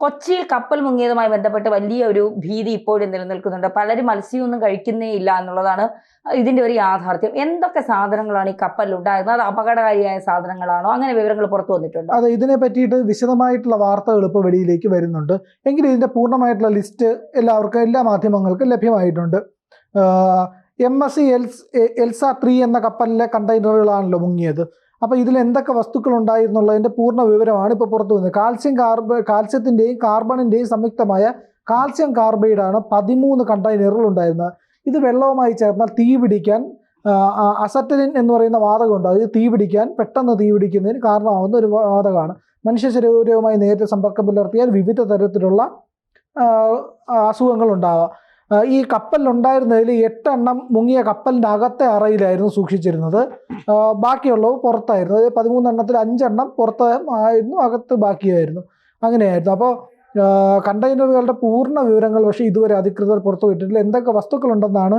കൊച്ചിയിൽ കപ്പൽ മുങ്ങിയതുമായി ബന്ധപ്പെട്ട് വലിയ ഒരു ഭീതി ഇപ്പോഴും നിലനിൽക്കുന്നുണ്ട്. പലരും മത്സ്യമൊന്നും കഴിക്കുന്നേ ഇല്ല എന്നുള്ളതാണ് ഇതിന്റെ ഒരു യാഥാർത്ഥ്യം. എന്തൊക്കെ സാധനങ്ങളാണ് ഈ കപ്പലിൽ ഉണ്ടായിരുന്നത്? അത് അപകടകാരിയായ സാധനങ്ങളാണോ? അങ്ങനെ വിവരങ്ങൾ പുറത്തു വന്നിട്ടുണ്ടോ? അതെ, ഇതിനെ പറ്റിയിട്ട് വിശദമായിട്ടുള്ള വാർത്തകൾ ഇപ്പോൾ വെളിയിലേക്ക് വരുന്നുണ്ട്. എങ്കിലും ഇതിന്റെ പൂർണ്ണമായിട്ടുള്ള ലിസ്റ്റ് എല്ലാവർക്കും, എല്ലാ മാധ്യമങ്ങൾക്കും ലഭ്യമായിട്ടുണ്ട്. MSC എൽസ 3 എന്ന കപ്പലിലെ കണ്ടെയ്നറുകളാണല്ലോ മുങ്ങിയത്. അപ്പോൾ ഇതിൽ എന്തൊക്കെ വസ്തുക്കൾ ഉണ്ടായിരുന്നുള്ളതിന്റെ പൂർണ്ണ വിവരമാണ് ഇപ്പോൾ പുറത്തു വന്നത്. കാൽസ്യത്തിന്റെയും കാർബണിന്റെയും സംയുക്തമായ കാൽസ്യം കാർബൈഡാണ് 13 കണ്ടെയ്നറുകൾ ഉണ്ടായിരുന്നത്. ഇത് വെള്ളവുമായി ചേർന്നാൽ തീ പിടിക്കാൻ അസറ്റലിൻ എന്ന് പറയുന്ന വാതകം ഉണ്ട്. അത് പെട്ടെന്ന് തീ പിടിക്കുന്നതിന് കാരണമാവുന്ന ഒരു വാതകമാണ്. മനുഷ്യ ശരീരവുമായി നേരിട്ട് സമ്പർക്കം പുലർത്തിയാൽ വിവിധ തരത്തിലുള്ള അസുഖങ്ങൾ ഉണ്ടാവാം. ഈ കപ്പലിലുണ്ടായിരുന്നതിൽ 8 എണ്ണം മുങ്ങിയ കപ്പലിൻ്റെ അകത്തെ അറയിലായിരുന്നു സൂക്ഷിച്ചിരുന്നത്. ബാക്കിയുള്ളവ പുറത്തായിരുന്നു. അതായത് 13 എണ്ണത്തിൽ 5 എണ്ണം പുറത്ത് ആയിരുന്നു, അകത്ത് ബാക്കിയായിരുന്നു. അങ്ങനെയായിരുന്നു. അപ്പോൾ കണ്ടെയ്നറുകളുടെ പൂർണ്ണ വിവരങ്ങൾ പക്ഷേ ഇതുവരെ അധികൃതർ പുറത്തുവിട്ടിട്ടില്ല. എന്തൊക്കെ വസ്തുക്കളുണ്ടെന്നാണ്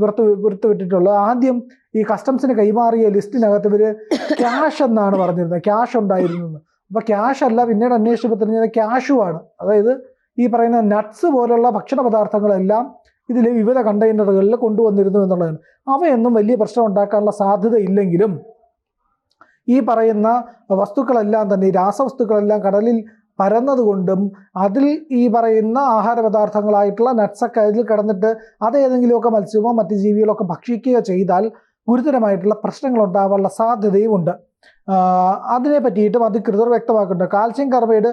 പുറത്തുവിട്ടിട്ടുള്ളത്. ആദ്യം ഈ കസ്റ്റംസിന് കൈമാറിയ ലിസ്റ്റിനകത്ത് ഇവർ ക്യാഷ് എന്നാണ് പറഞ്ഞിരുന്നത്. ക്യാഷ് ഉണ്ടായിരുന്നു. അപ്പോൾ ക്യാഷ് അല്ല, പിന്നീട് അന്വേഷിച്ചപ്പോൾ തന്നെ ക്യാഷുമാണ്. അതായത് ഈ പറയുന്ന നട്ട്സ് പോലുള്ള ഭക്ഷണ പദാർത്ഥങ്ങളെല്ലാം ഇതിൽ വിവിധ കണ്ടെയ്നറുകളിൽ കൊണ്ടുവന്നിരുന്നു എന്നുള്ളതാണ്. അവയൊന്നും വലിയ പ്രശ്നം ഉണ്ടാക്കാനുള്ള സാധ്യത ഇല്ലെങ്കിലും ഈ പറയുന്ന വസ്തുക്കളെല്ലാം തന്നെ, രാസവസ്തുക്കളെല്ലാം കടലിൽ പരന്നതുകൊണ്ടും അതിൽ ഈ പറയുന്ന ആഹാര പദാർത്ഥങ്ങളായിട്ടുള്ള നട്ട്സൊക്കെ അതിൽ കിടന്നിട്ട് അതേതെങ്കിലുമൊക്കെ മത്സ്യമോ മറ്റ് ജീവികളൊക്കെ ഭക്ഷിക്കുകയോ ചെയ്താൽ ഗുരുതരമായിട്ടുള്ള പ്രശ്നങ്ങൾ ഉണ്ടാവാനുള്ള സാധ്യതയുമുണ്ട്. അതിനെ പറ്റിയിട്ടും അധികൃതർ വ്യക്തമാക്കുന്നുണ്ട്. കാൽസ്യം കാർബൈഡ്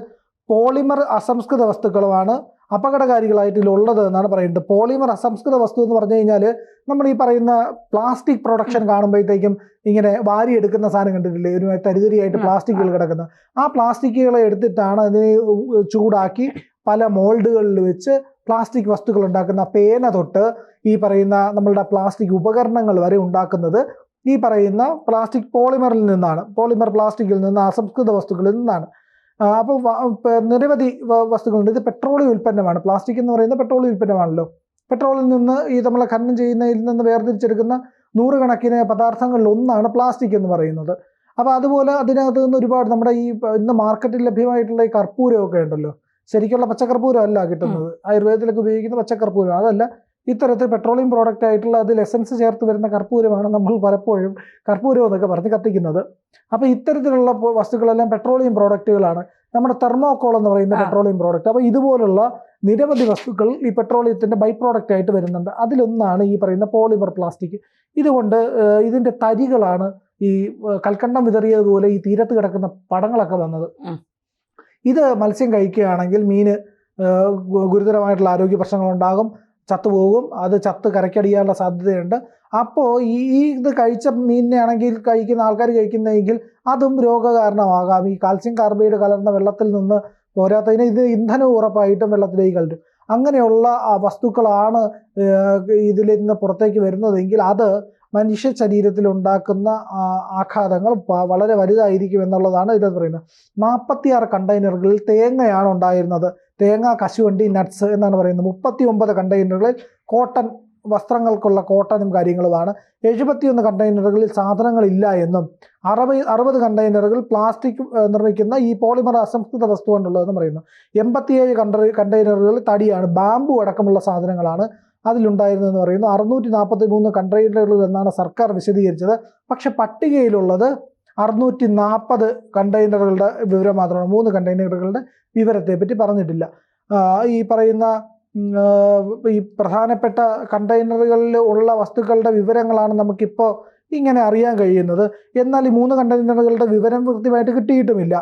പോളിമർ അസംസ്കൃത വസ്തുക്കളുമാണ് അപകടകാരികളായിട്ടുള്ളത് എന്നാണ് പറയുന്നത്. പോളിമർ അസംസ്കൃത വസ്തു എന്ന് പറഞ്ഞു കഴിഞ്ഞാൽ നമ്മൾ ഈ പറയുന്ന പ്ലാസ്റ്റിക് പ്രൊഡക്ഷൻ കാണുമ്പോഴത്തേക്കും ഇങ്ങനെ വാരിയെടുക്കുന്ന സാധനം കണ്ടിട്ടില്ലേ, ഒരു തരിതരിയായിട്ട് പ്ലാസ്റ്റിക്കുകൾ കിടക്കുന്നത്. ആ പ്ലാസ്റ്റിക്കുകളെ എടുത്തിട്ടാണ് അതിനെ ചൂടാക്കി പല മോൾഡുകളിൽ വെച്ച് പ്ലാസ്റ്റിക് വസ്തുക്കൾ ഉണ്ടാക്കുന്ന. പേന തൊട്ട് ഈ പറയുന്ന നമ്മളുടെ പ്ലാസ്റ്റിക് ഉപകരണങ്ങൾ വരെ ഉണ്ടാക്കുന്നത് ഈ പറയുന്ന പ്ലാസ്റ്റിക് പോളിമറിൽ നിന്നാണ്. പോളിമർ പ്ലാസ്റ്റിക്കിൽ നിന്ന്, അസംസ്കൃത വസ്തുക്കളിൽ നിന്നാണ്. അപ്പോൾ നിരവധി വസ്തുക്കളുണ്ട്. ഇത് പെട്രോളിയം ഉൽപ്പന്നമാണ്. പ്ലാസ്റ്റിക് എന്ന് പറയുന്നത് പെട്രോളിയം ഉൽപ്പന്നമാണല്ലോ. പെട്രോളിൽ നിന്ന് ഈ നമ്മൾ ഖനനം ചെയ്യുന്നതിൽ നിന്ന് വേർതിരിച്ചെടുക്കുന്ന നൂറുകണക്കിന് പദാർത്ഥങ്ങളിൽ ഒന്നാണ് പ്ലാസ്റ്റിക് എന്ന് പറയുന്നത്. അപ്പോൾ അതുപോലെ അതിനകത്ത് നിന്ന് ഒരുപാട് നമ്മുടെ ഈ ഇന്ന് മാർക്കറ്റിൽ ലഭ്യമായിട്ടുള്ള ഈ കർപ്പൂരമൊക്കെ ഉണ്ടല്ലോ, ശരിക്കുള്ള പച്ചക്കർപ്പൂരം അല്ല കിട്ടുന്നത്. ആയുർവേദത്തിലൊക്കെ ഉപയോഗിക്കുന്ന പച്ചക്കർപ്പൂരം അതല്ല, ഇത്തരത്തിൽ പെട്രോളിയം പ്രോഡക്റ്റ് ആയിട്ടുള്ള അതിൽ എസൻസ് ചേർത്ത് വരുന്ന കർപ്പൂരമാണ് നമ്മൾ പലപ്പോഴും കർപ്പൂരം എന്നൊക്കെ പറഞ്ഞ് കത്തിക്കുന്നത്. അപ്പോൾ ഇത്തരത്തിലുള്ള വസ്തുക്കളെല്ലാം പെട്രോളിയം പ്രോഡക്റ്റുകളാണ്. നമ്മുടെ തെർമോക്കോൾ എന്ന് പറയുന്ന പെട്രോളിയം പ്രോഡക്റ്റ്. അപ്പോൾ ഇതുപോലുള്ള നിരവധി വസ്തുക്കൾ ഈ പെട്രോളിയത്തിൻ്റെ ബൈ പ്രോഡക്റ്റ് ആയിട്ട് വരുന്നുണ്ട്. അതിലൊന്നാണ് ഈ പറയുന്ന പോളിമർ പ്ലാസ്റ്റിക്. ഇതുകൊണ്ട് ഇതിൻ്റെ തരികളാണ് ഈ കൽക്കണ്ടം വിതറിയതുപോലെ ഈ തീരത്ത് കിടക്കുന്ന പടങ്ങളൊക്കെ വന്നത്. ഇത് മത്സ്യം കഴിക്കുകയാണെങ്കിൽ മീന് ഗുരുതരമായിട്ടുള്ള ആരോഗ്യ പ്രശ്നങ്ങളുണ്ടാകും, ചത്തുപോകും. അത് ചത്ത് കരക്കടിയാനുള്ള സാധ്യതയുണ്ട്. അപ്പോൾ ഇത് കഴിച്ച മീനിനെ ആണെങ്കിൽ കഴിക്കുന്ന ആൾക്കാർ കഴിക്കുന്നതെങ്കിൽ അതും രോഗകാരണമാകാം. ഈ കാൽസ്യം കാർബൈഡ് കലർന്ന വെള്ളത്തിൽ നിന്ന് പോരാത്തതിന് ഇത് ഇന്ധനം ഉറപ്പായിട്ടും വെള്ളത്തിലേക്ക് കലരും. അങ്ങനെയുള്ള വസ്തുക്കളാണ് ഇതിൽ നിന്ന് പുറത്തേക്ക് വരുന്നതെങ്കിൽ അത് മനുഷ്യ ശരീരത്തിൽ ഉണ്ടാക്കുന്ന ആഘാതങ്ങൾ വളരെ വലുതായിരിക്കും എന്നുള്ളതാണ് ഇതിൽ പറയുന്നത്. 46 കണ്ടെയ്നറുകളിൽ തേങ്ങയാണ് ഉണ്ടായിരുന്നത്. തേങ്ങ, കശുവണ്ടി, നട്ട്സ് എന്നാണ് പറയുന്നത്. 39 കണ്ടെയ്നറുകളിൽ കോട്ടൺ, വസ്ത്രങ്ങൾക്കുള്ള കോട്ടനും കാര്യങ്ങളുമാണ്. 71 കണ്ടെയ്നറുകളിൽ സാധനങ്ങളില്ല എന്നും 60 കണ്ടെയ്നറുകൾ പ്ലാസ്റ്റിക് നിർമ്മിക്കുന്ന ഈ പോളിമർ അസംസ്കൃത വസ്തു കൊണ്ടുള്ളതെന്ന് പറയുന്നു. 87 കണ്ടെയ്നറുകളിൽ തടിയാണ്, ബാമ്പു അടക്കമുള്ള സാധനങ്ങളാണ് അതിലുണ്ടായിരുന്നതെന്ന് പറയുന്നു. 643 കണ്ടെയ്നറുകൾ എന്നാണ് സർക്കാർ വിശദീകരിച്ചത്. പക്ഷെ പട്ടികയിലുള്ളത് 640 കണ്ടെയ്നറുകളുടെ വിവരം മാത്രമാണ്. 3 കണ്ടെയ്നറുകളുടെ വിവരത്തെ പറ്റി പറഞ്ഞിട്ടില്ല. ഈ പറയുന്ന ഈ പ്രധാനപ്പെട്ട കണ്ടെയ്നറുകളിൽ ഉള്ള വസ്തുക്കളുടെ വിവരങ്ങളാണ് നമുക്കിപ്പോൾ ഇങ്ങനെ അറിയാൻ കഴിയുന്നത്. എന്നാൽ ഈ 3 കണ്ടെയ്നറുകളുടെ വിവരം കൃത്യമായിട്ട് കിട്ടിയിട്ടുമില്ല.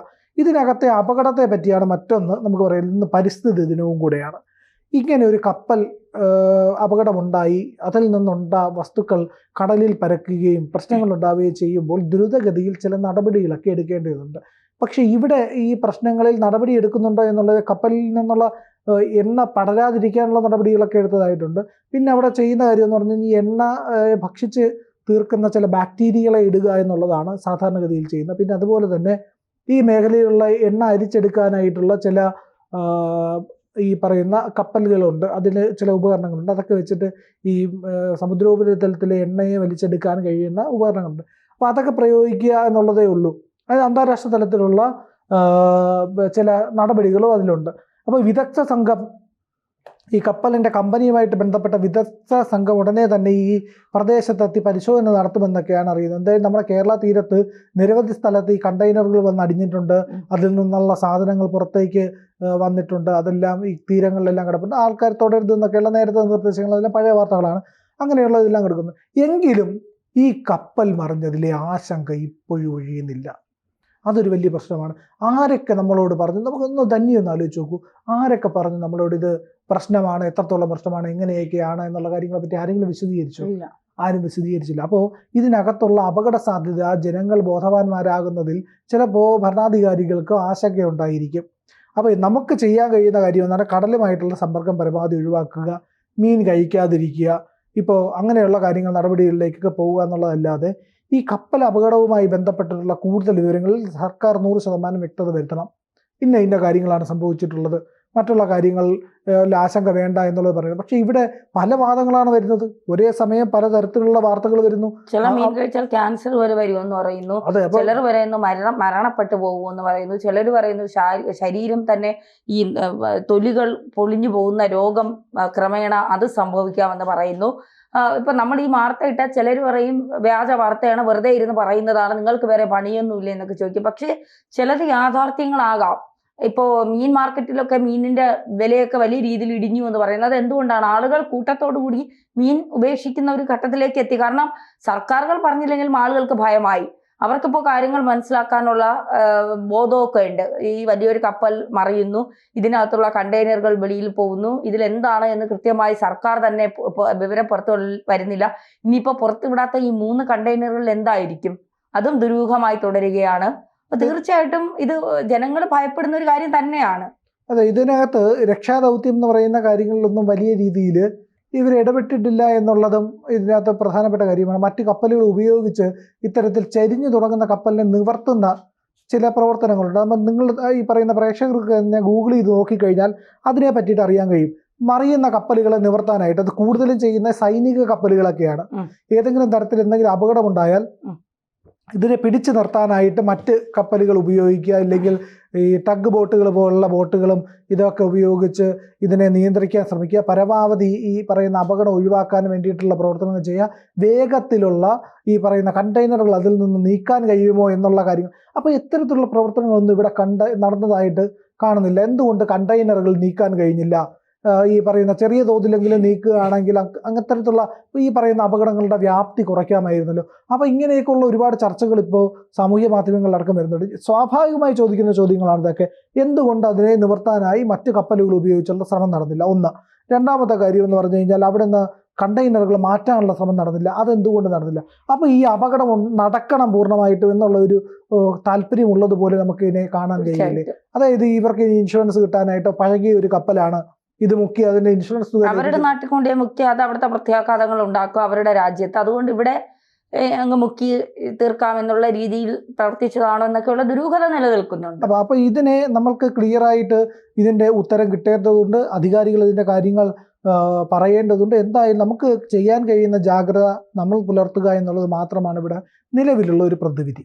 ഇതിനകത്തെ അപകടത്തെ പറ്റിയാണ് മറ്റൊന്ന് നമുക്ക് പറയുന്നത്. പരിസ്ഥിതി ദിനവും കൂടെയാണ്. ഇങ്ങനെ ഒരു കപ്പൽ അപകടമുണ്ടായി അതിൽ വസ്തുക്കൾ കടലിൽ പരക്കുകയും പ്രശ്നങ്ങളുണ്ടാവുകയും ചെയ്യുമ്പോൾ ദ്രുതഗതിയിൽ ചില നടപടികളൊക്കെ എടുക്കേണ്ടതുണ്ട്. പക്ഷേ ഇവിടെ ഈ പ്രശ്നങ്ങളിൽ നടപടി എടുക്കുന്നുണ്ടോ എന്നുള്ളത്, കപ്പലിൽ നിന്നുള്ള എണ്ണ പടരാതിരിക്കാനുള്ള നടപടികളൊക്കെ എടുത്തതായിട്ടുണ്ട്. പിന്നെ അവിടെ ചെയ്യുന്ന കാര്യം എന്ന് പറഞ്ഞു കഴിഞ്ഞാൽ എണ്ണ ഭക്ഷിച്ച് തീർക്കുന്ന ചില ബാക്ടീരിയകളെ ഇടുക എന്നുള്ളതാണ് സാധാരണഗതിയിൽ ചെയ്യുന്നത്. പിന്നെ അതുപോലെ തന്നെ ഈ മേഖലയിലുള്ള എണ്ണ അരിച്ചെടുക്കാനായിട്ടുള്ള ചില ഈ പറയുന്ന കപ്പലുകളുണ്ട്, അതിൽ ചില ഉപകരണങ്ങളുണ്ട്. അതൊക്കെ വെച്ചിട്ട് ഈ സമുദ്രോപരിതലത്തിലെ എണ്ണയെ വലിച്ചെടുക്കാൻ കഴിയുന്ന ഉപകരണങ്ങളുണ്ട്. അപ്പോൾ അതൊക്കെ പ്രയോഗിക്കുക എന്നുള്ളതേ ഉള്ളൂ. അത് അന്താരാഷ്ട്ര തലത്തിലുള്ള ചില നടപടികളും അതിലുണ്ട്. അപ്പോൾ വിദഗ്ധ സംഘം, ഈ കപ്പലിൻ്റെ കമ്പനിയുമായിട്ട് ബന്ധപ്പെട്ട വിദഗ്ധ സംഘം ഉടനെ തന്നെ ഈ പ്രദേശത്തെത്തി പരിശോധന നടത്തുമെന്നൊക്കെയാണ് അറിയുന്നത്. എന്തായാലും നമ്മുടെ കേരള തീരത്ത് നിരവധി സ്ഥലത്ത് ഈ കണ്ടെയ്നറുകൾ വന്ന് അടിഞ്ഞിട്ടുണ്ട്, അതിൽ നിന്നുള്ള സാധനങ്ങൾ പുറത്തേക്ക് വന്നിട്ടുണ്ട്, അതെല്ലാം ഈ തീരങ്ങളിലെല്ലാം കിടപ്പുണ്ട്. ആൾക്കാർ തുടരുത് എന്നൊക്കെയുള്ള നേരത്തെ നിർദ്ദേശങ്ങളെല്ലാം പഴയ വാർത്തകളാണ്. അങ്ങനെയുള്ളതെല്ലാം കിടക്കുന്നു. എങ്കിലും ഈ കപ്പൽ മറിഞ്ഞതിലെ ആശങ്ക ഇപ്പോഴും ഒഴിയുന്നില്ല. അതൊരു വലിയ പ്രശ്നമാണ്. ആരൊക്കെ നമ്മളോട് പറഞ്ഞു, നമുക്കൊന്ന് ധന്യൊന്ന് ആലോചിച്ച് നോക്കൂ, ആരൊക്കെ പറഞ്ഞു നമ്മളോട് ഇത് പ്രശ്നമാണ്, എത്രത്തോളം പ്രശ്നമാണ്, എങ്ങനെയൊക്കെയാണ് എന്നുള്ള കാര്യങ്ങളെ പറ്റി ആരെങ്കിലും വിശദീകരിച്ചു? ആരും വിശദീകരിച്ചില്ല. അപ്പോൾ ഇതിനകത്തുള്ള അപകട സാധ്യത ജനങ്ങൾ ബോധവാന്മാരാകുന്നതിൽ ചിലപ്പോൾ ഭരണാധികാരികൾക്ക് ആശങ്കയുണ്ടായിരിക്കും. അപ്പോൾ നമുക്ക് ചെയ്യാൻ കഴിയുന്ന കാര്യം എന്നാൽ കടലുമായിട്ടുള്ള സമ്പർക്കം പരമാവധി ഒഴിവാക്കുക, മീൻ കഴിക്കാതിരിക്കുക, ഇപ്പോൾ അങ്ങനെയുള്ള കാര്യങ്ങൾ നടപടികളിലേക്കൊക്കെ പോവുക എന്നുള്ളതല്ലാതെ ഈ കപ്പൽ അപകടവുമായി ബന്ധപ്പെട്ടിട്ടുള്ള കൂടുതൽ വിവരങ്ങളിൽ സർക്കാർ 100% വ്യക്തത വരുത്തണം. ഇന്ന കാര്യങ്ങളാണ് സംഭവിച്ചിട്ടുള്ളത്, മറ്റുള്ള കാര്യങ്ങൾ ആശങ്ക വേണ്ട എന്നുള്ളത് പറയുന്നത്. പക്ഷെ ഇവിടെ പല വാദങ്ങളാണ് വരുന്നത്, ഒരേ സമയം പലതരത്തിലുള്ള വാർത്തകൾ വരുന്നു. ചില മീൻ കഴിച്ചാൽ ക്യാൻസർ വരെ വരുമെന്ന് പറയുന്നു, ചിലർ പറയുന്നു മരണപ്പെട്ടു പോകുമെന്ന് പറയുന്നു, ചിലർ പറയുന്നു ശരീരം തന്നെ ഈ തൊലികൾ പൊളിഞ്ഞു പോകുന്ന രോഗം ക്രമേണ അത് സംഭവിക്കാമെന്ന് പറയുന്നു. ഇപ്പൊ നമ്മൾ ഈ വാർത്ത ഇട്ടാൽ ചിലർ പറയും വ്യാജ വാർത്തയാണ്, വെറുതെ ഇരുന്ന് പറയുന്നതാണ്, നിങ്ങൾക്ക് വേറെ പണിയൊന്നുമില്ല എന്നൊക്കെ ചോദിക്കും. പക്ഷെ ചിലത് യാഥാർത്ഥ്യങ്ങളാകാം. ഇപ്പോൾ മീൻ മാർക്കറ്റിലൊക്കെ മീനിന്റെ വിലയൊക്കെ വലിയ രീതിയിൽ ഇടിഞ്ഞു എന്ന് പറയുന്നത് എന്തുകൊണ്ടാണ്? ആളുകൾ കൂട്ടത്തോടു കൂടി മീൻ ഉപേക്ഷിക്കുന്ന ഒരു ഘട്ടത്തിലേക്ക് എത്തി. കാരണം സർക്കാരുകൾ പറഞ്ഞില്ലെങ്കിലും ആളുകൾക്ക് ഭയമായി. അവർക്കിപ്പോൾ കാര്യങ്ങൾ മനസ്സിലാക്കാനുള്ള ബോധമൊക്കെ ഉണ്ട്. ഈ വലിയൊരു കപ്പൽ മറിയുന്നു, ഇതിനകത്തുള്ള കണ്ടെയ്നറുകൾ വെളിയിൽ പോകുന്നു, ഇതിലെന്താണ് എന്ന് കൃത്യമായി സർക്കാർ തന്നെ വിവരം പുറത്തു വരുന്നില്ല. ഇനിയിപ്പോൾ പുറത്തുവിടാത്ത ഈ 3 കണ്ടെയ്നറുകളിൽ എന്തായിരിക്കും? അതും ദുരൂഹമായി തുടരുകയാണ്. തീർച്ചയായിട്ടും ഇത് ജനങ്ങൾ ഭയപ്പെടുന്ന ഒരു കാര്യം തന്നെയാണ്. അതെ, ഇതിനകത്ത് രക്ഷാദൗത്യം എന്ന് പറയുന്ന കാര്യങ്ങളിലൊന്നും വലിയ രീതിയിൽ ഇവർ ഇടപെട്ടിട്ടില്ല എന്നുള്ളതും ഇതിനകത്ത് പ്രധാനപ്പെട്ട കാര്യമാണ്. മറ്റ് കപ്പലുകൾ ഉപയോഗിച്ച് ഇത്തരത്തിൽ ചരിഞ്ഞു തുടങ്ങുന്ന കപ്പലിനെ നിവർത്തുന്ന ചില പ്രവർത്തനങ്ങളുണ്ട്. നമ്മൾ നിങ്ങൾ ഈ പറയുന്ന പ്രേക്ഷകർക്ക് തന്നെ ഗൂഗിൾ ചെയ്ത് നോക്കിക്കഴിഞ്ഞാൽ അതിനെ പറ്റിയിട്ട് അറിയാൻ കഴിയും. മറിയുന്ന കപ്പലുകളെ നിവർത്താനായിട്ട് അത് കൂടുതലും ചെയ്യുന്ന സൈനിക കപ്പലുകളൊക്കെയാണ്. ഏതെങ്കിലും തരത്തിൽ എന്തെങ്കിലും അപകടമുണ്ടായാൽ ഇതിനെ പിടിച്ചു നിർത്താനായിട്ട് മറ്റ് കപ്പലുകൾ ഉപയോഗിക്കുക, അല്ലെങ്കിൽ ഈ ടഗ് ബോട്ടുകൾ പോലുള്ള ബോട്ടുകളും ഇതൊക്കെ ഉപയോഗിച്ച് ഇതിനെ നിയന്ത്രിക്കാൻ ശ്രമിക്കുക. പരമാവധി ഈ പറയുന്ന അപകടം ഒഴിവാക്കാൻ വേണ്ടിയിട്ടുള്ള പ്രവർത്തനങ്ങൾ ചെയ്യുക. വേഗത്തിലുള്ള ഈ പറയുന്ന കണ്ടെയ്നറുകൾ അതിൽ നിന്ന് നീക്കാൻ കഴിയുമോ എന്നുള്ള കാര്യങ്ങൾ. അപ്പോൾ ഇത്തരത്തിലുള്ള പ്രവർത്തനങ്ങളൊന്നും ഇവിടെ നടന്നതായിട്ട് കാണുന്നില്ല. എന്തുകൊണ്ട് കണ്ടെയ്നറുകൾ നീക്കാൻ കഴിഞ്ഞില്ല? ഈ പറയുന്ന ചെറിയ തോതിലെങ്കിലും നീക്കുകയാണെങ്കിൽ അങ്ങനത്തരത്തിലുള്ള ഈ പറയുന്ന അപകടങ്ങളുടെ വ്യാപ്തി കുറയ്ക്കാമായിരുന്നല്ലോ. അപ്പോൾ ഇങ്ങനെയൊക്കെയുള്ള ഒരുപാട് ചർച്ചകൾ ഇപ്പോൾ സാമൂഹ്യ മാധ്യമങ്ങളിലടക്കം വരുന്നുണ്ട്. സ്വാഭാവികമായി ചോദിക്കുന്ന ചോദ്യങ്ങളാണ് ഇതൊക്കെ. എന്തുകൊണ്ട് അതിനെ നിവർത്താനായി മറ്റ് കപ്പലുകൾ ഉപയോഗിച്ചുള്ള ശ്രമം നടന്നില്ല? ഒന്ന്. രണ്ടാമത്തെ കാര്യം എന്ന് പറഞ്ഞു കഴിഞ്ഞാൽ അവിടെ നിന്ന് കണ്ടെയ്നറുകൾ മാറ്റാനുള്ള ശ്രമം നടന്നില്ല. അതെന്തുകൊണ്ട് നടന്നില്ല? അപ്പോൾ ഈ അപകടം നടക്കണം പൂർണ്ണമായിട്ടും എന്നുള്ള ഒരു താല്പര്യമുള്ളതുപോലെ നമുക്ക് ഇതിനെ കാണാൻ കഴിയില്ലേ? അതായത് ഇവർക്ക് ഇൻഷുറൻസ് കിട്ടാനായിട്ടോ പഴകിയ ഒരു കപ്പലാണ്, ഇത് മുക്കി അതിന്റെ ഇൻഷുറൻസ് അവരുടെ നാട്ടിൽ കൊണ്ടേ മുക്കി അത് അവിടുത്തെ പ്രത്യാഘാതങ്ങൾ ഉണ്ടാക്കും അവരുടെ രാജ്യത്ത്. അതുകൊണ്ട് ഇവിടെ അങ്ങ് മുക്കി തീർക്കാമെന്നുള്ള രീതിയിൽ പ്രവർത്തിച്ചതാണോ എന്നൊക്കെയുള്ള ദുരൂഹത നിലനിൽക്കുന്നുണ്ട്. അപ്പൊ ഇതിനെ നമ്മൾക്ക് ക്ലിയർ ആയിട്ട് ഇതിന്റെ ഉത്തരം കിട്ടേണ്ടതുണ്ട്. അധികാരികൾ ഇതിന്റെ കാര്യങ്ങൾ പറയേണ്ടതുണ്ട്. എന്തായാലും നമുക്ക് ചെയ്യാൻ കഴിയുന്ന ജാഗ്രത നമ്മൾ പുലർത്തുക എന്നുള്ളത് മാത്രമാണ് ഇവിടെ നിലവിലുള്ള ഒരു പ്രതിവിധി.